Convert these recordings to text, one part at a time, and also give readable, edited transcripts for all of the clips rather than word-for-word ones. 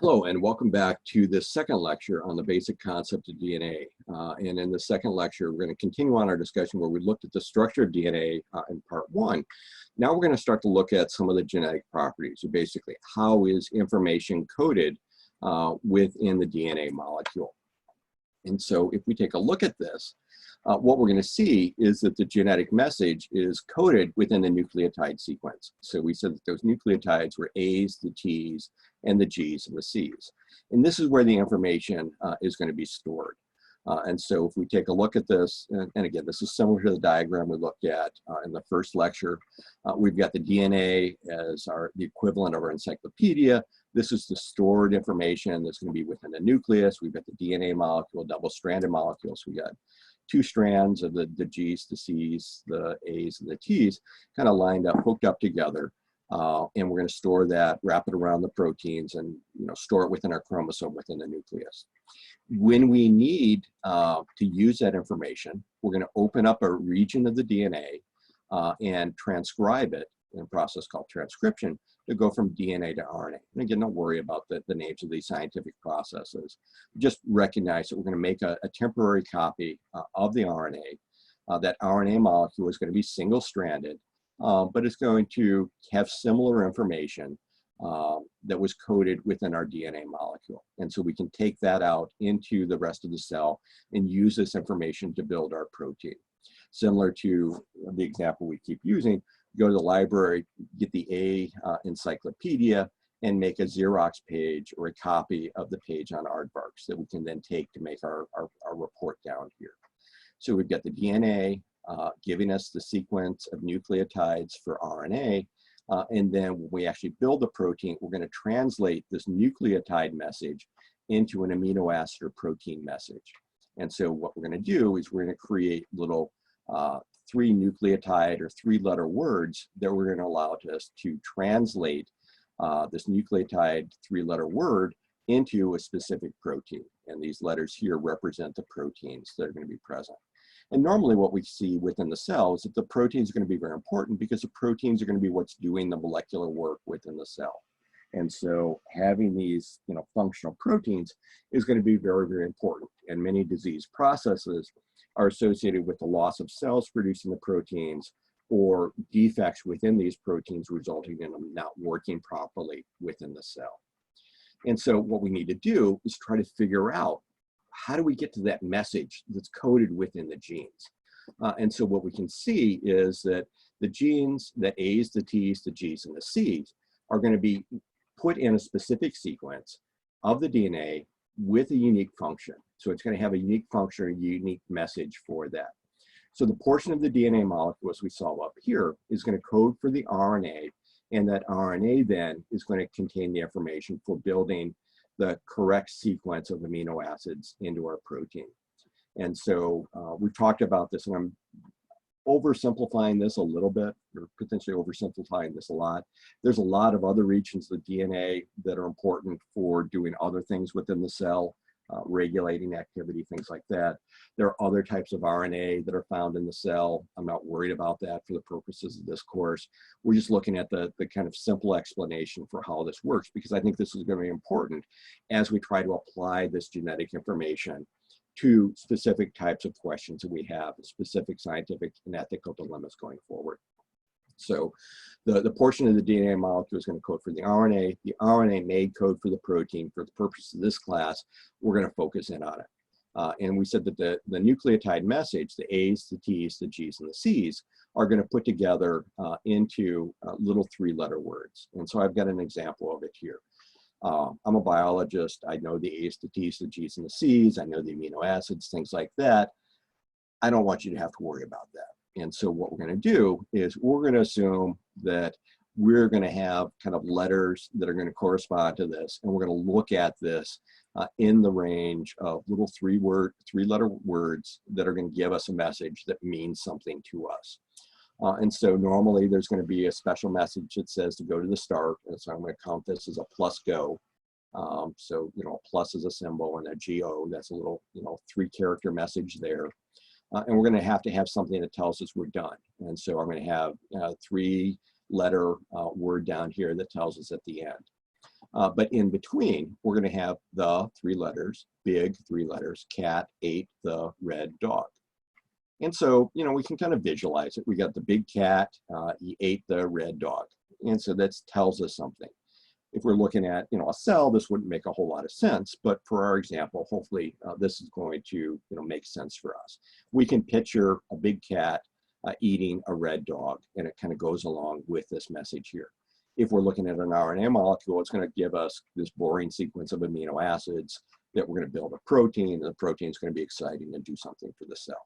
Hello, and welcome back to the second lecture on the basic concept of DNA. And in the second lecture, we're going to continue on our discussion where we looked at the structure of DNA in part one. Now we're going to start to look at some of the genetic properties, so basically how is information coded within the DNA molecule. And so if we take a look at this, what we're going to see is that the genetic message is coded within the nucleotide sequence. So we said that those nucleotides were A's, the T's, and the G's and the C's. And this is where the information is going to be stored. And so if we take a look at this, and again, this is similar to the diagram we looked at in the first lecture. We've got the DNA as the equivalent of our encyclopedia. This is the stored information that's going to be within the nucleus. We've got the DNA molecule, double-stranded molecules. We got two strands of the G's, the C's, the A's, and the T's kind of lined up, hooked up together. And we're going to store that, wrap it around the proteins, and store it within our chromosome within the nucleus. When we need to use that information, we're going to open up a region of the DNA and transcribe it in a process called transcription to go from DNA to RNA. And again, don't worry about the names of these scientific processes. Just recognize that we're going to make a temporary copy of the RNA. That RNA molecule is going to be single-stranded, but it's going to have similar information that was coded within our DNA molecule. And so we can take that out into the rest of the cell and use this information to build our protein. Similar to the example we keep using, go to the library, get the A encyclopedia, and make a Xerox page or a copy of the page on aardvarks that we can then take to make our report down here. So we've got the DNA giving us the sequence of nucleotides for RNA, and then when we actually build the protein, we're going to translate this nucleotide message into an amino acid or protein message. And so what we're going to do is we're going to create little 3 nucleotide or 3-letter words that we're going to allow us to translate this nucleotide 3-letter word into a specific protein. And these letters here represent the proteins that are going to be present. And normally what we see within the cell is that the proteins are going to be very important because the proteins are going to be what's doing the molecular work within the cell. And so having these functional proteins is going to be very, very important. And many disease processes are associated with the loss of cells producing the proteins or defects within these proteins resulting in them not working properly within the cell. And so what we need to do is try to figure out, how do we get to that message that's coded within the genes? And so what we can see is that the genes, the A's, the T's, the G's, and the C's are going to be put in a specific sequence of the DNA with a unique function. So it's going to have a unique function or a unique message for that. So the portion of the DNA molecule, as we saw up here, is going to code for the RNA, and that RNA then is going to contain the information for building the correct sequence of amino acids into our protein. And so we've talked about this, and I'm oversimplifying this a little bit, or potentially oversimplifying this a lot. There's a lot of other regions of the DNA that are important for doing other things within the cell, regulating activity, things like that. There are other types of RNA that are found in the cell. I'm not worried about that for the purposes of this course. We're just looking at the kind of simple explanation for how this works, because I think this is going to be important as we try to apply this genetic information to specific types of questions that we have, specific scientific and ethical dilemmas going forward. So the portion of the DNA molecule is going to code for the RNA. The RNA may code for the protein. For the purpose of this class, we're going to focus in on it. And we said that the nucleotide message, the A's, the T's, the G's, and the C's, are going to put together into little 3-letter words. And so I've got an example of it here. I'm a biologist. I know the A's, the T's, the G's, and the C's. I know the amino acids, things like that. I don't want you to have to worry about that. And so what we're going to do is we're going to assume that we're going to have kind of letters that are going to correspond to this. And we're going to look at this in the range of little 3-letter words that are going to give us a message that means something to us. And so normally there's going to be a special message that says to go to the start. And so I'm going to count this as a plus go. So, a plus is a symbol, and a GO, that's a little, 3-character message there. And we're going to have something that tells us we're done. And so I'm going to have a 3-letter word down here that tells us at the end. But in between, we're going to have the three letters, big three letters, cat ate the red dog. And so, you know, we can kind of visualize it. We got the big cat, he ate the red dog. And so that tells us something. If we're looking at, you know, a cell, this wouldn't make a whole lot of sense. But for our example, hopefully this is going to, you know, make sense for us. We can picture a big cat eating a red dog, and it kind of goes along with this message here. If we're looking at an RNA molecule, it's going to give us this boring sequence of amino acids that we're going to build a protein, and the protein is going to be exciting and do something for the cell.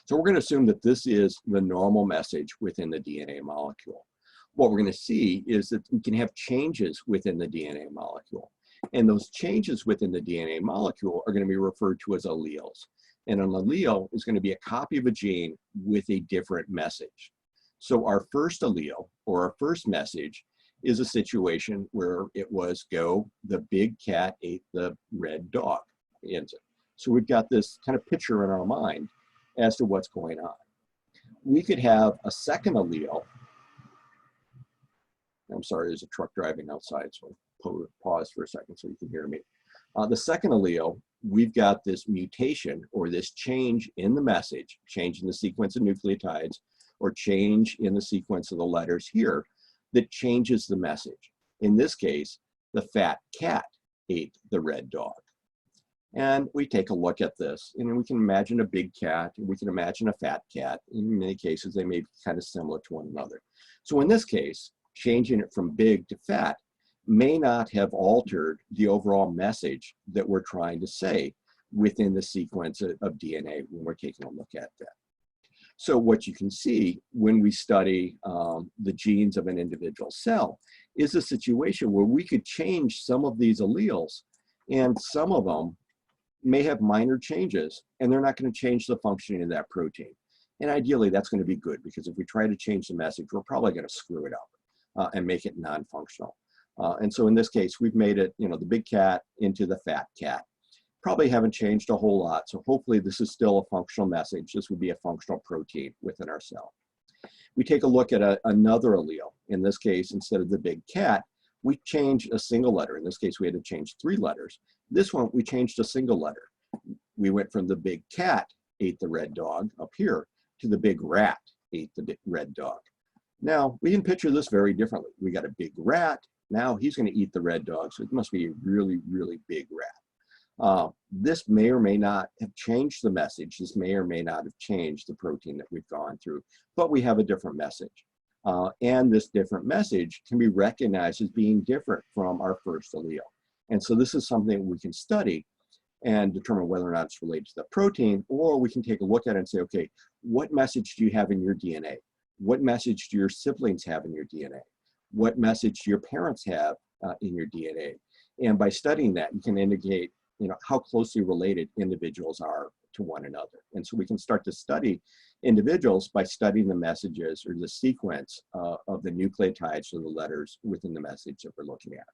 So we're going to assume that this is the normal message within the DNA molecule. What we're going to see is that we can have changes within the DNA molecule. And those changes within the DNA molecule are going to be referred to as alleles. And an allele is going to be a copy of a gene with a different message. So our first allele, or our first message, is a situation where it was go, the big cat ate the red dog. So we've got this kind of picture in our mind as to what's going on. We could have a second allele. I'm sorry, there's a truck driving outside, so I'll pause for a second so you can hear me. The second allele, we've got this mutation, or this change in the message, change in the sequence of nucleotides, or change in the sequence of the letters here, that changes the message. In this case, the fat cat ate the red dog. And we take a look at this, and we can imagine a big cat, and we can imagine a fat cat. In many cases, they may be kind of similar to one another. So in this case, changing it from big to fat may not have altered the overall message that we're trying to say within the sequence of DNA when we're taking a look at that. So what you can see when we study the genes of an individual cell is a situation where we could change some of these alleles, and some of them may have minor changes, and they're not going to change the functioning of that protein. And ideally, that's going to be good, because if we try to change the message, we're probably going to screw it up and make it non-functional. And so in this case, we've made it, you know, the big cat into the fat cat. Probably haven't changed a whole lot. So hopefully this is still a functional message. This would be a functional protein within our cell. We take a look at another allele. In this case, instead of the big cat, we change a single letter. In this case, we had to change 3 letters. This one, we changed a single letter. We went from the big cat ate the red dog up here to the big rat ate the red dog. Now, we can picture this very differently. We got a big rat. Now he's going to eat the red dog, so it must be a really, really big rat. This may or may not have changed the message. This may or may not have changed the protein that we've gone through, but we have a different message. And this different message can be recognized as being different from our first allele. And so this is something we can study and determine whether or not it's related to the protein, or we can take a look at it and say, okay, what message do you have in your DNA? What message do your siblings have in your DNA? What message do your parents have in your DNA? And by studying that, you can indicate, you know, how closely related individuals are to one another. And so we can start to study individuals by studying the messages or the sequence of the nucleotides or the letters within the message that we're looking at.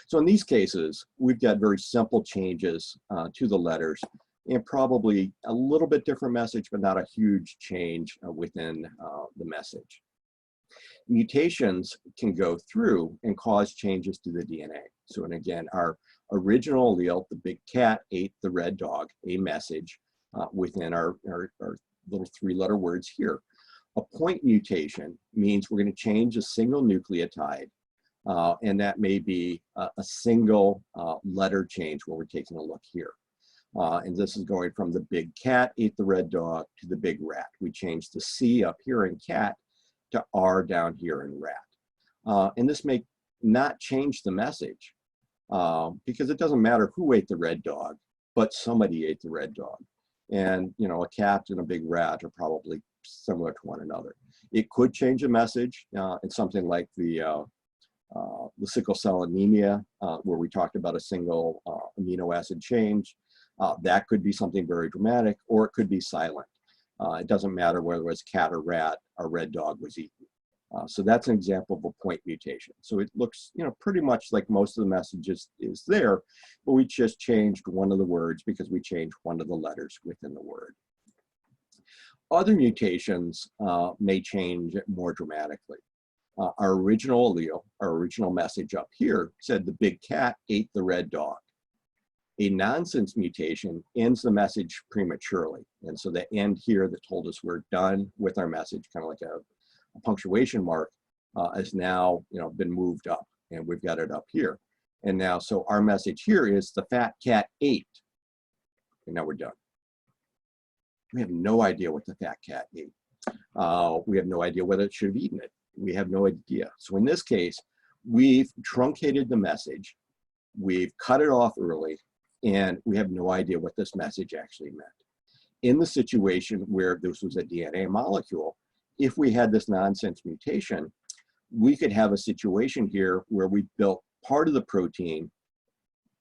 So in these cases, we've got very simple changes to the letters, and probably a little bit different message, but not a huge change within the message. Mutations can go through and cause changes to the DNA. So, and again, our original allele, the big cat ate the red dog, a message within our little 3-letter words here. A point mutation means we're going to change a single nucleotide, and that may be a single letter change where we're taking a look here. And this is going from the big cat ate the red dog to the big rat. We changed the C up here in cat to R down here in rat. And this may not change the message because it doesn't matter who ate the red dog, but somebody ate the red dog. And, you know, a cat and a big rat are probably similar to one another. It could change a message in something like the sickle cell anemia, where we talked about a single amino acid change. That could be something very dramatic, or it could be silent. It doesn't matter whether it was cat or rat, a red dog was eaten. So that's an example of a point mutation. So it looks, you know, pretty much like most of the messages is there, but we just changed one of the words because we changed one of the letters within the word. Other mutations may change more dramatically. Our original allele, our original message up here said the big cat ate the red dog. A nonsense mutation ends the message prematurely. And so the end here that told us we're done with our message, kind of like a punctuation mark, has now been moved up, and we've got it up here. And now, so our message here is the fat cat ate. And now we're done. We have no idea what the fat cat ate. We have no idea whether it should have eaten it. We have no idea. So in this case, we've truncated the message, we've cut it off early, and we have no idea what this message actually meant. In the situation where this was a DNA molecule, if we had this nonsense mutation, we could have a situation here where we built part of the protein,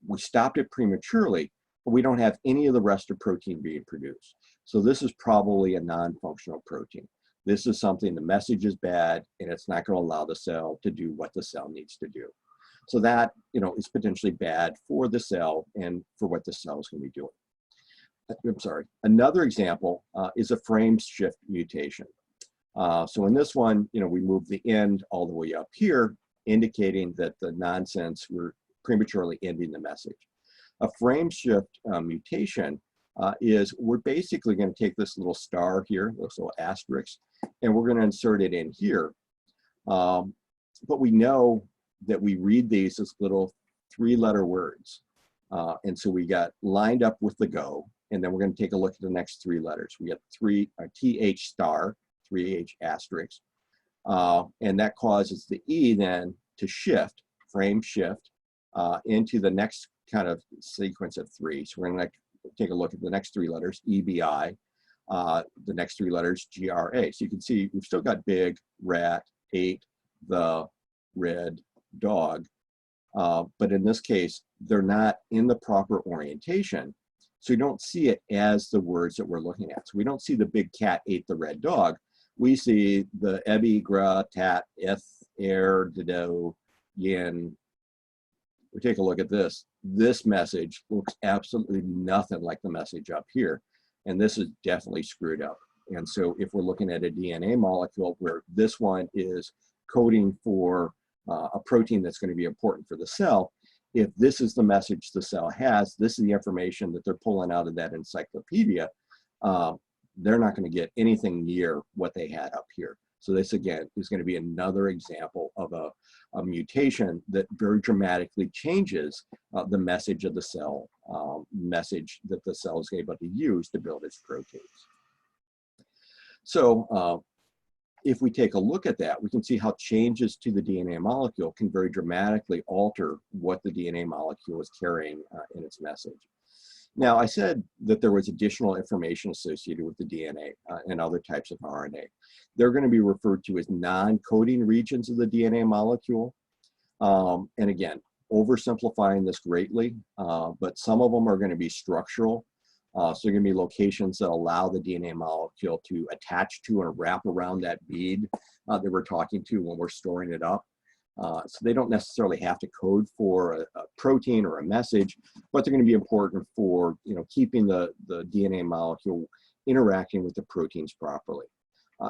we stopped it prematurely, but we don't have any of the rest of protein being produced. So this is probably a non-functional protein. This is something, the message is bad, and it's not going to allow the cell to do what the cell needs to do. So that, is potentially bad for the cell and for what the cell is going to be doing. I'm sorry. Another example is a frame shift mutation. So in this one, we move the end all the way up here, indicating that the nonsense, we're prematurely ending the message. A frame shift mutation is we're basically going to take this little star here, this little asterisk, and we're going to insert it in here. But we know that we read these as little 3-letter words. And so we got lined up with the go, and then we're going to take a look at the next 3 letters. We got TH star, 3H asterisk, and that causes the E then to shift, frame shift, into the next kind of sequence of 3. So we're going to take a look at the next 3 letters, EBI, the next 3 letters, GRA. So you can see we've still got big, rat, ate, the, red, dog. But in this case, they're not in the proper orientation. So you don't see it as the words that we're looking at. So we don't see the big cat ate the red dog. We see the ebi, gra, tat, eth, air, dido, yin. We take a look at this. This message looks absolutely nothing like the message up here. And this is definitely screwed up. And so if we're looking at a DNA molecule where this one is coding for a protein that's going to be important for the cell, if this is the message the cell has, this is the information that they're pulling out of that encyclopedia, they're not going to get anything near what they had up here. So this, again, is going to be another example of a mutation that very dramatically changes the message of the cell, message that the cell is able to use to build its proteins. So if we take a look at that, we can see how changes to the DNA molecule can very dramatically alter what the DNA molecule is carrying in its message. Now, I said that there was additional information associated with the DNA and other types of RNA. They're going to be referred to as non-coding regions of the DNA molecule. And again, oversimplifying this greatly, but some of them are going to be structural. So they're going to be locations that allow the DNA molecule to attach to and wrap around that bead that we're talking to when we're storing it up. So they don't necessarily have to code for a protein or a message, but they're going to be important for keeping the DNA molecule interacting with the proteins properly.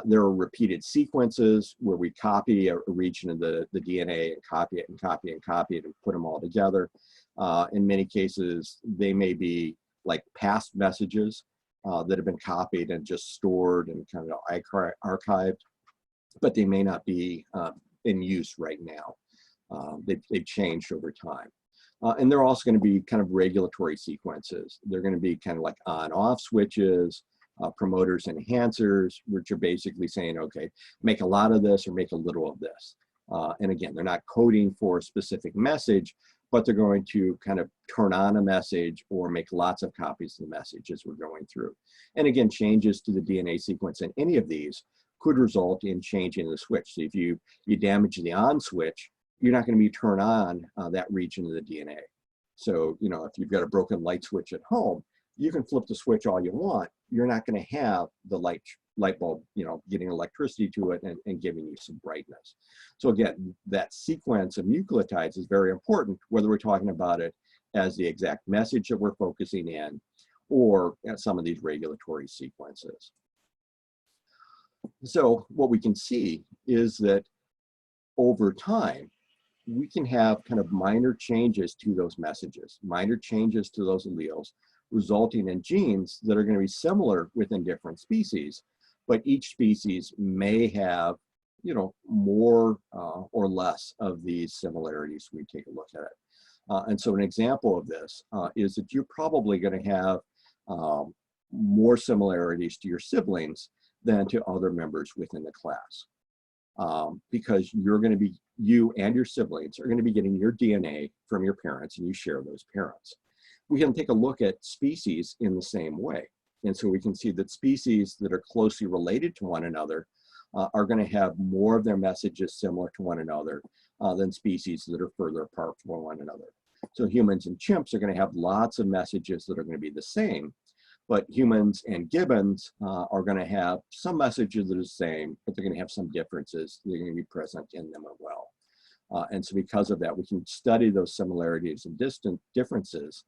There are repeated sequences where we copy a region of the DNA and copy it and copy and copy it and put them all together. In many cases, they may be like past messages that have been copied and just stored and kind of archived, but they may not be in use right now. They've changed over time. And they're also going to be kind of regulatory sequences. They're going to be kind of like on-off switches, promoters, enhancers, which are basically saying, okay, make a lot of this or make a little of this. And again, they're not coding for a specific message, but they're going to kind of turn on a message or make lots of copies of the message as we're going through. And again, changes to the DNA sequence in any of these could result in changing the switch. So if you damage the on switch, you're not going to be turned on that region of the DNA. So, if you've got a broken light switch at home, you can flip the switch all you want. You're not going to have the light bulb, getting electricity to it and giving you some brightness. So again, that sequence of nucleotides is very important, whether we're talking about it as the exact message that we're focusing in or some of these regulatory sequences. So what we can see is that over time, we can have kind of minor changes to those messages, minor changes to those alleles, resulting in genes that are going to be similar within different species, but each species may have, you know, more or less of these similarities when we take a look at it. And so an example of this is that you're probably going to have more similarities to your siblings than to other members within the class. Because you and your siblings are going to be getting your DNA from your parents, and you share those parents. We can take a look at species in the same way. And so we can see that species that are closely related to one another are going to have more of their messages similar to one another than species that are further apart from one another. So humans and chimps are going to have lots of messages that are going to be the same, but humans and gibbons are going to have some messages that are the same, but they're going to have some differences that are going to be present in them as well. And so because of that, we can study those similarities and distant differences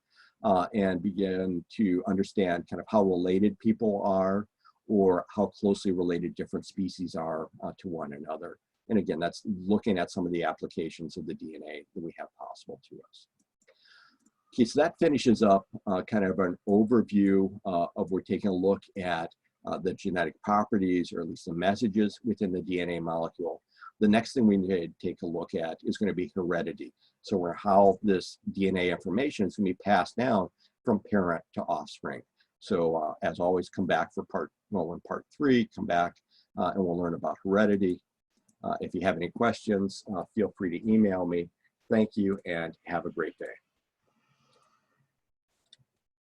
and begin to understand kind of how related people are, or how closely related different species are to one another. And again, that's looking at some of the applications of the DNA that we have possible to us. Okay, so that finishes up kind of an overview of we're taking a look at the genetic properties, or at least the messages within the DNA molecule. The next thing we need to take a look at is going to be heredity. So how this DNA information is going to be passed down from parent to offspring. So as always, come back for part 3, come back and we'll learn about heredity. If you have any questions, feel free to email me. Thank you and have a great day.